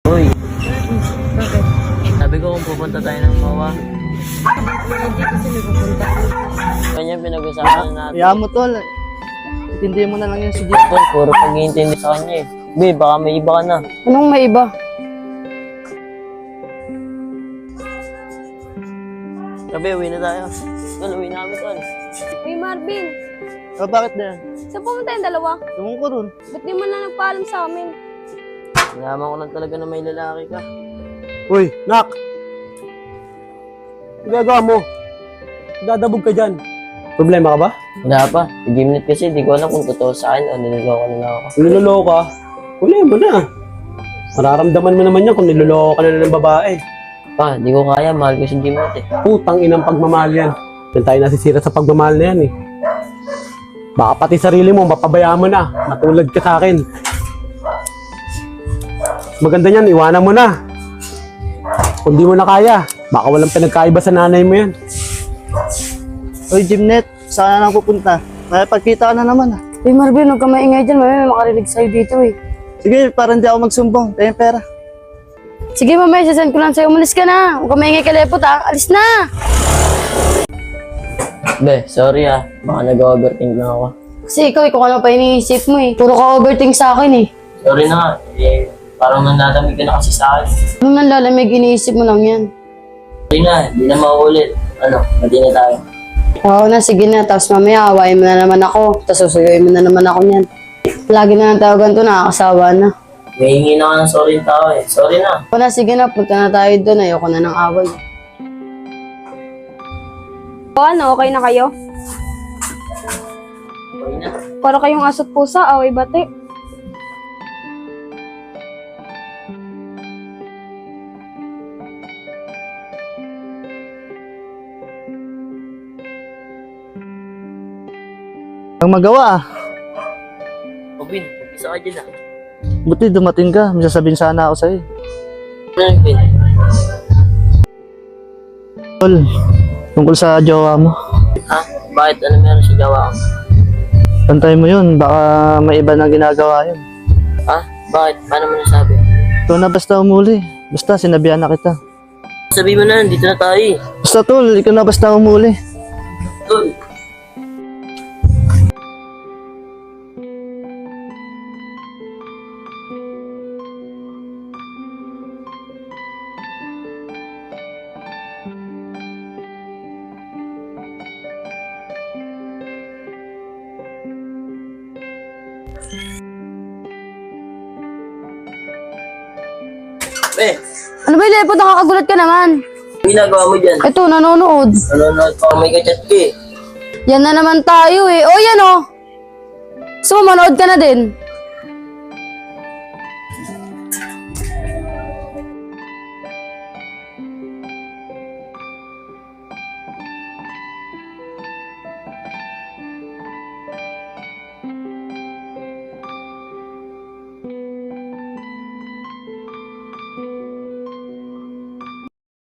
Uy, Bakit? sabi ko kung pupunta tayo ng MOA. Hindi kasi may pupunta. Kanya pinag-usapan natin. Kaya mo tol, intindihin mo na lang yan si Jeep. Tol, puro pag-iintindi sa kanya eh. Be, baka may iba ka na. Anong may iba? Sabi, uwi na tayo. Tol, uwi na kami, tol. Hey Marvin, Bakit na yan? saan pumunta yung dalawa? Tungkol ko ron. Ba't di mo na nagpaalam sa amin? Nalaman ko lang talaga na may lalaki ka. Uy, Nak! Ang gagawa mo? Dadabog ka dyan. Problema ka ba? Wala pa. Si Gimlet kasi, di ko alam kung totoo sa akin o niloloko na lang ako. Kung niloloko ka, huli mo na. Mararamdaman mo naman yan kung niloloko ka na ng babae. Pa, di ko kaya. Mahal ko si Gimlet eh. Putang inang pagmamahal yan. Yan tayo nasisira sa pagmamahal na yan eh. Baka pati sarili mo, mapabayaan mo na. Matulad ka sa akin. Maganda niyan, iwanan mo na. Kung di mo na kaya, baka walang pinagkaiba sa nanay mo yan. Uy, Jimnet, saan ka na pupunta? Nakipagkita ka na naman ah. Hey Marvin, huwag ka maingay dyan. Mamaya may makarinig sa'yo dito eh. Sige, para hindi ako magsumbong. Tayo yung pera. Sige mamaya, sasend ko lang sa'yo. Umalis ka na. Huwag ka maingay kalepot ha. Alis na! Be, sorry ah. Baka nag-overthink lang ako. Kasi ikaw, ano pa iniisip mo eh. Puro ka overthink sa akin eh. Sorry na nga. Eh, parang nanlalamig ka na kasi sa akin. Anong nanlalamig, iniisip mo lang yan. Sorry na, di na mauulit. Ano, mati na tayo. Oo na, sige na. Tapos mamaya, awayin mo na naman ako. Tapos susuyuin mo na naman ako niyan. Lagi na lang tawagan to, nakakasawa na. May hingi na ka ng sorry yung tao eh. Sorry na. Oo na, sige na. Punta na tayo doon. Ayoko na ng away. O ano, okay na kayo? Sorry na. Para kayong aso't pusa, away bate. Ang magawa ah. Obin, isa ka dyan ah. Buti dumating ka. May sasabihin sana ako sa'yo. Ano, Obin? Tol, tungkol sa jowa mo. Ha? Bakit? Ano meron sa gawa ko? Pantay mo yun. Baka may iba na ginagawa yun. Ha? Bakit? Paano mo nasabi? Ikaw na basta umuli. Basta sinabihan na kita. Sabi mo na, dito na tayo eh. Basta tol, ikaw na basta umuli. Tol. Eh, Ano ba yung lepot? Nakakagulat ka naman. ang ginagawa mo dyan? Ito, nanonood. Nanonood pa may kachat ka eh. Yan na naman tayo eh. O yan o. Gusto mo, manood ka na din.